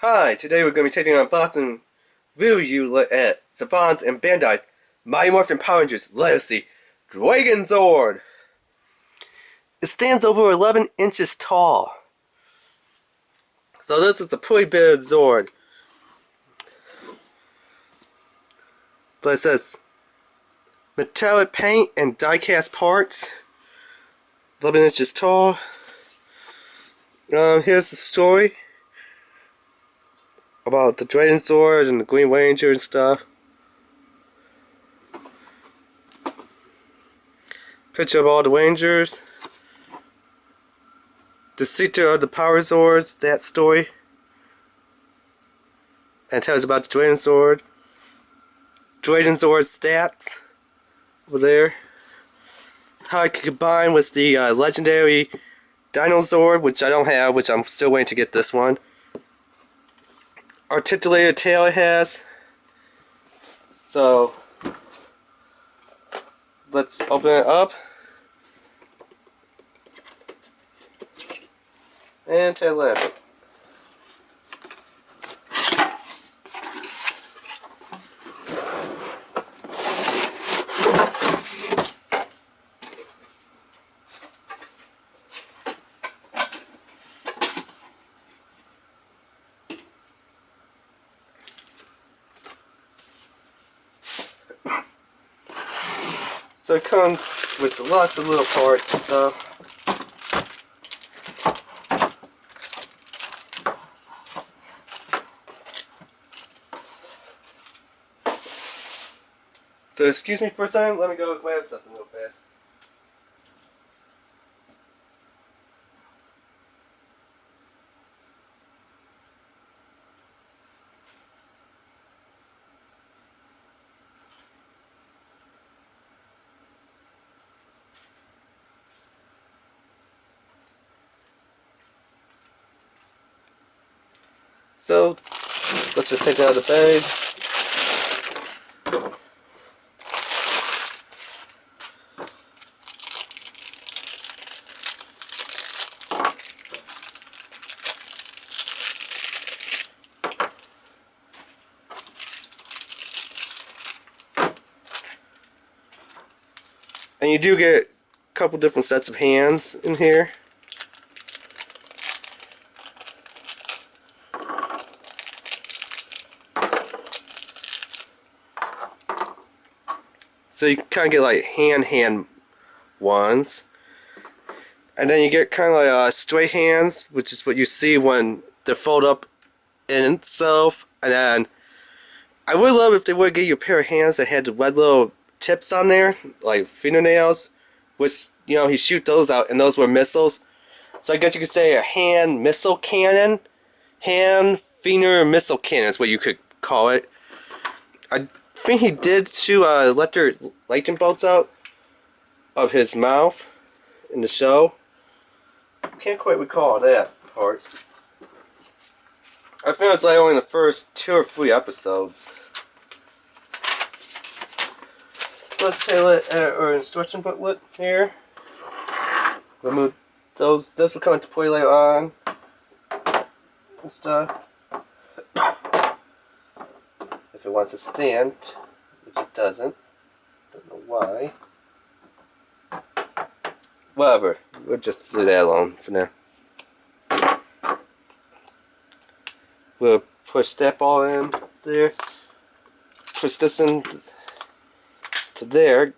Hi, today we're going to be taking an unboxing review look at Saban's and Bandai's Mighty Morphin Power Rangers Legacy Dragonzord. It stands over 11 inches tall. So this is a pretty big Zord. But it says metallic paint and die-cast parts. 11 inches tall. Here's the story about the Dragonzord and the Green Ranger and stuff. Picture of all the Rangers. The secret of the Power Zords, that story. And it tells about the Dragonzord. Dragonzord stats over there. How it can combine with the legendary Dragonzord, which I don't have, which I'm still waiting to get this one. Articulated tail it has. So let's open it up and take a look at it. So it comes with lots of little parts and stuff. So excuse me for a second, let me go grab something real fast. So, let's just take it out of the bag. And you do get a couple different sets of hands in here. So you kind of get like hand ones. And then you get kind of like straight hands, which is what you see when they're folded up in itself. And then I would love if they would give you a pair of hands that had the red little tips on there, like fingernails, which, you know, he shoot those out and those were missiles. So I guess you could say a hand missile cannon. Hand finger missile cannon is what you could call it. I think he did shoot lightning bolts out of his mouth in the show. Can't quite recall that part. I think it's like only the first 2 or 3 episodes. Let's take a look at our instruction booklet here. Remove those. This will come into play later on and stuff. If it wants to stand, which it doesn't. Don't know why. Whatever. We'll just leave that alone for now. We'll push that ball in there. Push this in to there.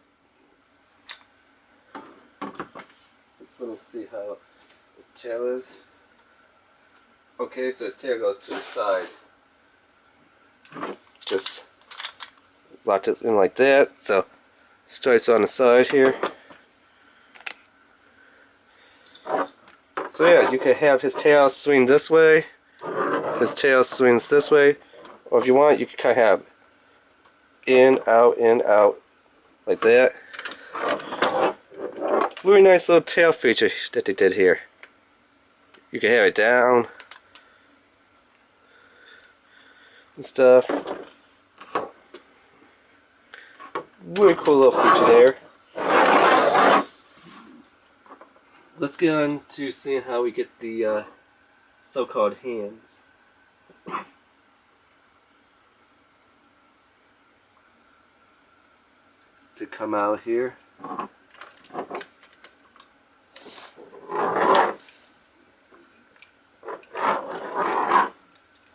Let me see how his tail is. Okay, so his tail goes to the side. Just lock it in like that. So stripes on the side here. So yeah, you can have his tail swing this way. His tail swings this way. Or if you want, you can kind of have in, out, like that. Really nice little tail feature that they did here. You can have it down and stuff. Really cool little feature there. Let's get on to seeing how we get the so-called hands. to come out here.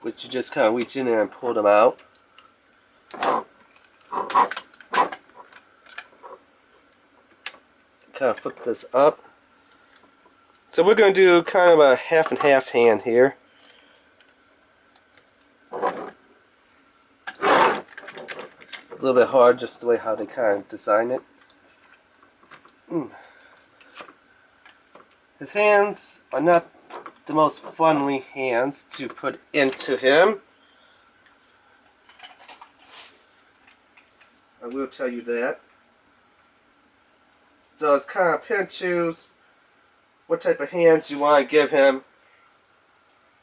Which you just kind of reach in there and pull them out. Kind of flip this up. So we're going to do kind of a half and half hand here. A little bit hard just the way how they kind of design it. His hands are not the most friendly hands to put into him. I will tell you that. So it's kind of pick and choose what type of hands you want to give him.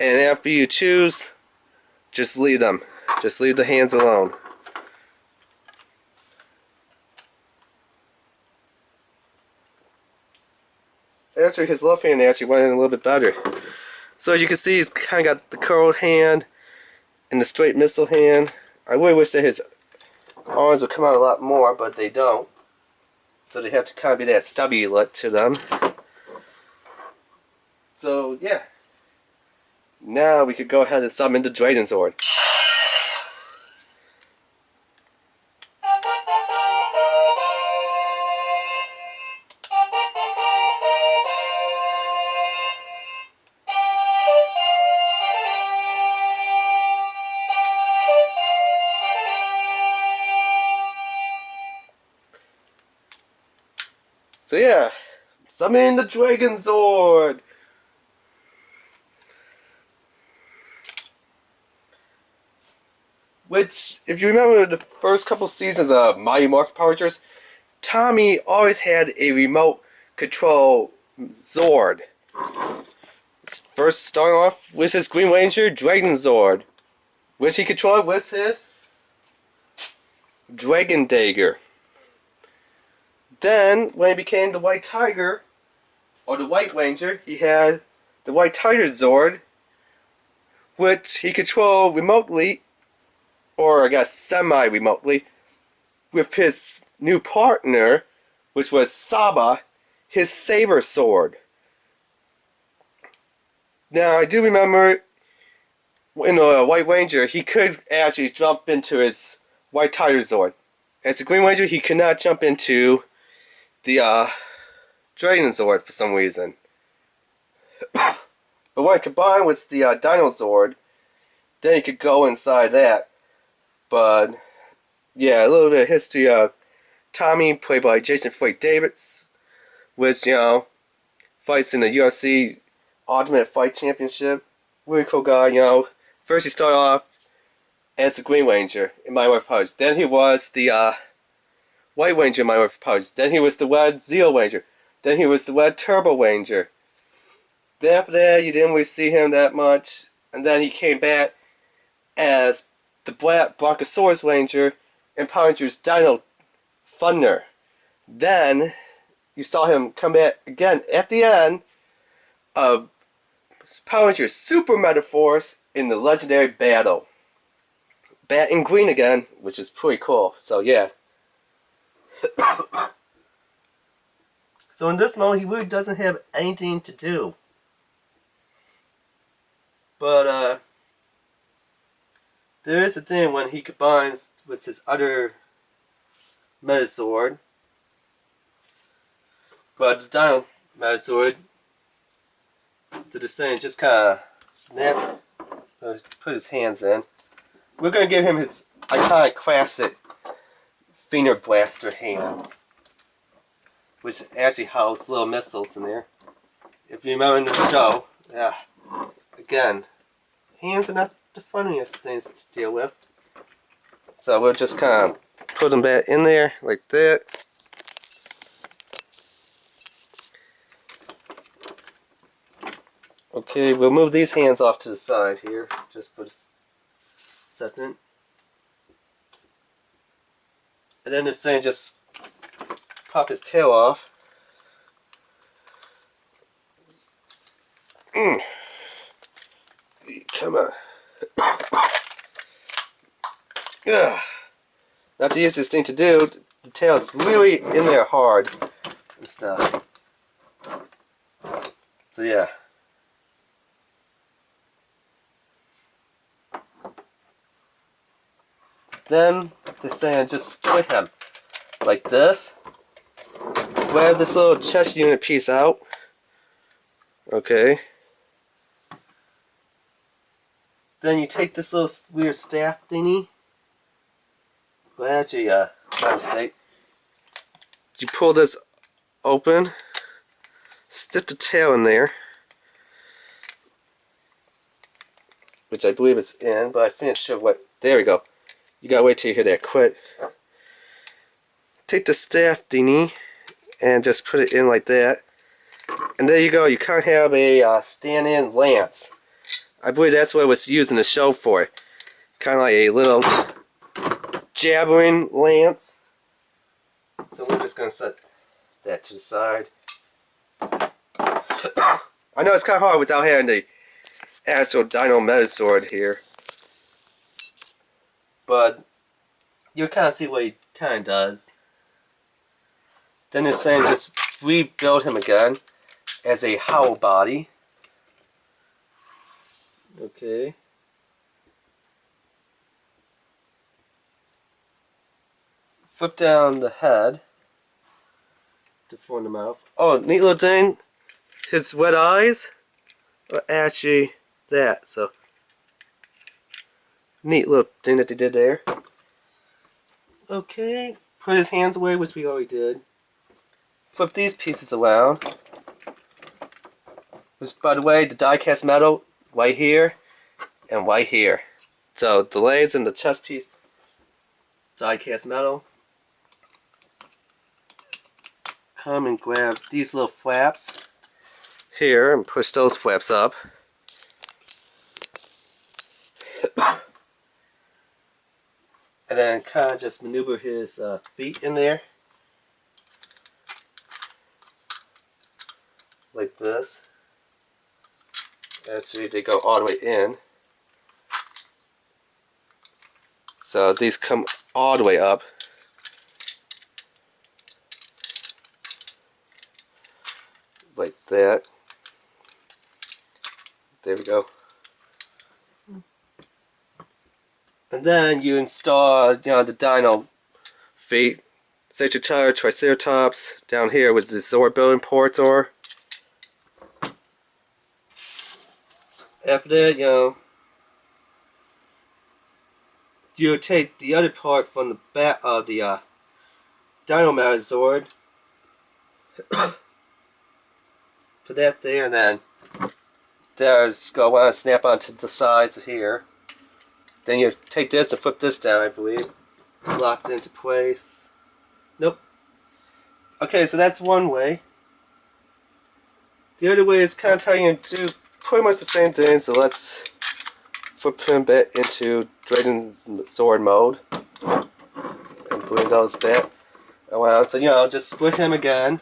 And after you choose, just leave them. Just leave the hands alone. Actually, his left hand actually went in a little bit better. So as you can see, he's kind of got the curled hand and the straight missile hand. I really wish that his arms would come out a lot more, but they don't. So they have to kind of be that stubby look to them. So yeah. Now we could go ahead and summon the Dragonzord. So yeah, summon the Dragonzord! Which, if you remember the first couple seasons of Mighty Morphin Power Rangers, Tommy always had a remote control Zord. First starting off with his Green Ranger, Dragonzord, which he controlled with his Dragon Dagger. Then, when he became the White Tiger, or the White Ranger, he had the White Tiger Zord, which he controlled remotely, or I guess semi-remotely, with his new partner, which was Saba, his Saber Sword. Now, I do remember, in the White Ranger, he could actually jump into his White Tiger Zord. As a Green Ranger, he could not jump into the Dragonzord for some reason. But when combined with the Dinozord, then you could go inside that. But yeah, a little bit of history of Tommy, played by Jason Floyd Davids, which, you know, fights in the UFC Ultimate Fight Championship. Really cool guy, you know. First he started off as the Green Ranger in Mighty Morphin Power Rangers. Then he was the White Ranger in Mighty Morphin Power Rangers. Then he was the Red Zeo Ranger. Then he was the Red Turbo Ranger. Then after that, you didn't really see him that much. And then he came back as the Black Bronchosaurus Ranger in Power Rangers Dino Thunder. Then you saw him come back again at the end of Power Rangers Super Metaphors in the Legendary Battle. Bat in green again, which is pretty cool. So yeah. So in this mode, he really doesn't have anything to do. But there is a thing when he combines with his other Metazord. But the Dino Metazord did the same, just kind of snap, put his hands in. We're going to give him his iconic classic Finger Blaster hands, which actually house little missiles in there. If you remember in the show, yeah, again, hands are not the funniest things to deal with. So we'll just kind of put them back in there like that. Okay, we'll move these hands off to the side here, just for a second. And then this thing just pop his tail off. Come on. Not the easiest thing to do. the tail's really in there hard and stuff. So yeah. Then they're saying just split him like this. Grab this little chest unit piece out. Okay. Then you take this little weird staff thingy. Well, actually, my mistake. You pull this open, stick the tail in there, which I believe it's in, but I finished it. What? There we go. You gotta wait till you hear that quit. Take the staff thingy and just put it in like that, and there you go. You kind of have a stand-in lance. I believe that's what it was used in the show for. Kind of like a little jabbering lance. So we're just going to set that to the side. I know it's kind of hard without having the actual Dino Metazord here. But you'll kind of see what he kind of does. Then they're saying just rebuild him again as a hollow body. Okay. Flip down the head to form the mouth. Oh, neat little thing. His wet eyes are actually that. So, neat little thing that they did there. Okay. Put his hands away, which we already did. Flip these pieces around. Which, by the way, the die-cast metal right here and right here. So the legs and the chest piece, die-cast metal. Come and grab these little flaps here and push those flaps up. And then kind of just maneuver his feet in there. Like this. Actually, they go all the way in. So these come all the way up. Like that. There we go. And then you install, the dino feet. Sagittarius, Triceratops down here with the Zord building ports are. After that, you take the other part from the back of the Dino Metazord. Put that there, and then there's go on and snap onto the sides of here. Then you take this and flip this down, I believe. Locked into place. Nope. Okay, so that's one way. The other way is kind of telling you to do pretty much the same thing, so let's flip him back into Dragonzord mode and bring those back around. So, just split him again.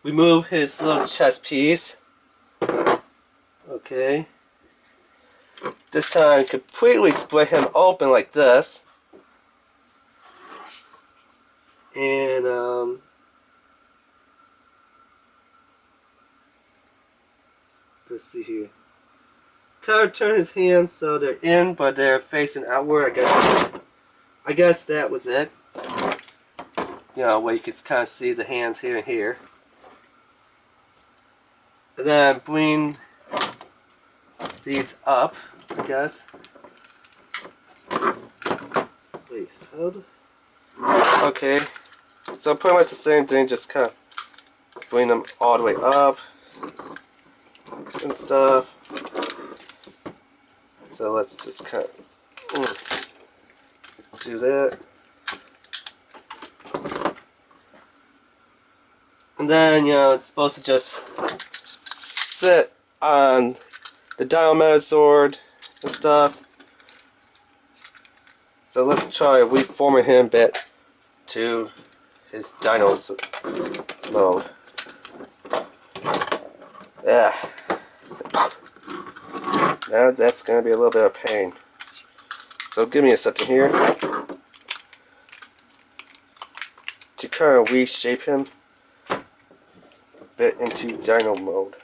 Remove his little chest piece. Okay. This time, completely split him open like this. And, let's see here. Kind of turn his hands so they're in, but they're facing outward. I guess that was it. Where you can kind of see the hands here and here. And then bring these up, I guess. Wait, hold. Okay. So pretty much the same thing, just kind of bring them all the way up and stuff. So let's just kind of do that. And then, it's supposed to just sit on the Dino Metazord and stuff. So let's try reforming him back to his Dino mode. Yeah. Now that's going to be a little bit of pain. So give me a second here. kind of reshape him a bit into dino mode.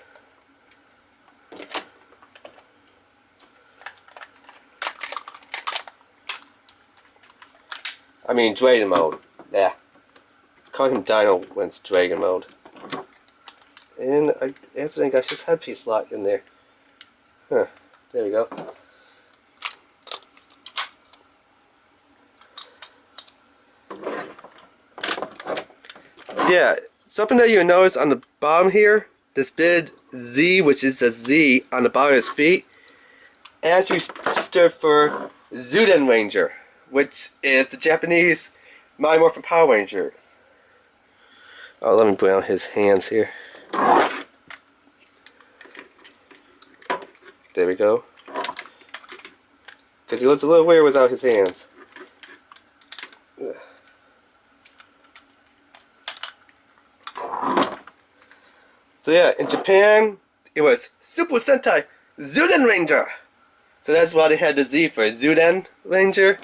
I mean Dragon mode. Yeah. Call him Dino when it's Dragon mode. And I accidentally got his headpiece locked in there. Huh. There we go. Yeah, something that you notice on the bottom here, this big Z, which is a Z on the bottom of his feet, actually stood for Zuden Ranger, which is the Japanese Mighty Morphin Power Rangers. Oh, let me put on his hands here. There we go. Because he looks a little weird without his hands. So yeah, in Japan, it was Super Sentai Zuden Ranger. So that's why they had the Z for Zuden Ranger.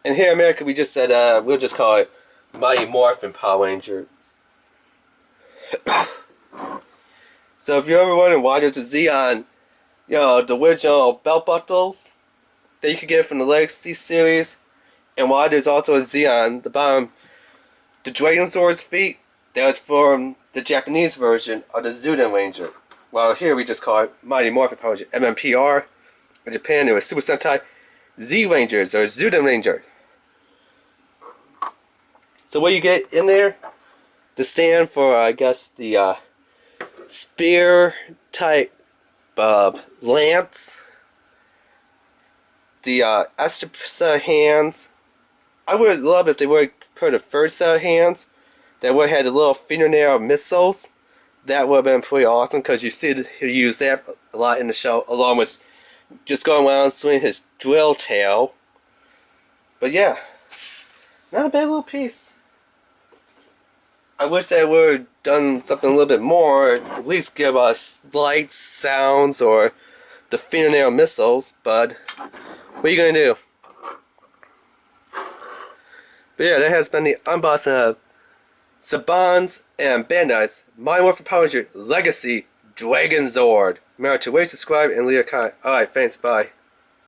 And here in America, we just said, we'll just call it Mighty Morphin Power Rangers. So if you're ever wondering why there's a Z on, you know, the original belt buckles that you could get from the Legacy series, and why there's also a Z on the bottom, the Dragonzord's feet, that was from the Japanese version of the Zuden Ranger. While here we just call it Mighty Morphin Power Ranger, MMPR. In Japan, it was Super Sentai Z Rangers or Zuden Ranger. So what you get in there, the stand for, I guess, the spear type lance, the extra set of hands. I would love if they would put a first set of hands that would have had the little fingernail missiles. That would have been pretty awesome, because you see he used that a lot in the show, along with just going around swinging his drill tail. But yeah, not a bad little piece. I wish they would have done something a little bit more, at least give us lights, sounds, or the fingernail missiles, but what are you gonna do? But yeah, that has been the unboxing of Saban's and Bandai's Mighty Morphin Power Ranger Legacy Dragonzord. Remember to rate, subscribe, and leave a comment. Alright, thanks, bye.